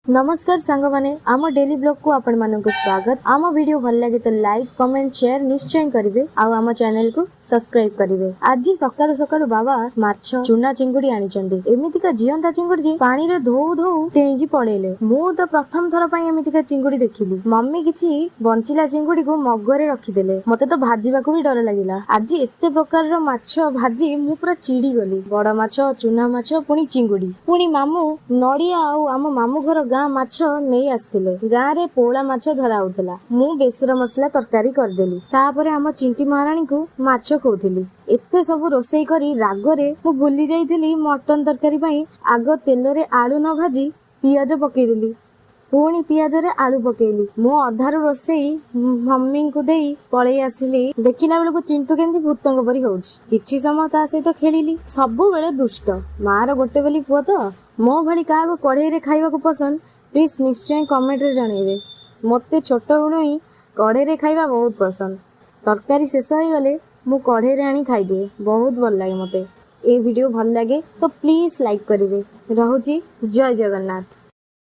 नमस्कार सांग माने आम डेली ब्लॉग को आपण मानक स्वागत। आम वीडियो भल लगे तो लाइक कमेंट शेयर निश्चय करेंगे। आम चैनल को सब्सक्राइब करेंगे। आज सकाळु सकाळु बाबा माछ चुना चिंगुड़ी आनिचंदी। एमितिका जियंता चिंगुड़ी पानी रे धो धो टेंगी पड़ेले। मु तो प्रथम थर पई एमितिका चिंगुड़ी देखिली। मम्मी किछि बंचिला चिंगुड़ी को मगरे रखिदेले। मते तो भाजीबाकू भी डर लागिला। आज एते प्रकार रो माछ भाजी मु पूरा चिड़ी गली। बड़ माछ चुना माछ पुनी चिंगुड़ी पुनी मामू नड़िया आउ आम मामू घर गाँ माछ नहीं आसथिले। गाँ रे पोला माछ धरा होतला। मु बेसर मसला तरकारी करदेली। तापरे आम चिंटी महाराणी को माछ कहूथिली। एते सब रोसई करी रागरे मु भूली जाइथिली मटन तरकारी पई आग तेल रे आलू न भाजी पियाज पकेइली। पुणी पियाज रे आलू पकेइली। मो अधार रोसई मम्मी को देई पळेई आसिली। देखिला बेलको चिंटू केमती भूतंग परी होउछि। किछि समय ता सहित खेलिली। सबु बेले दुष्ट। मार गोटे बेली पुओ तो मो भली काहा को कढ़ई रे खाइबा को पसंद प्लीज निश्चय कमेंट रे जणाइबे। मते छोट बेलू ही कढ़ई रे खाइबा बहुत पसंद। तरकारी शेष हो गले मु कढ़ई रे आनी खाई दिए। बहुत भल लागे मते। ए वीडियो भल लागे तो प्लीज लाइक करिवे। रहूची जय जगन्नाथ।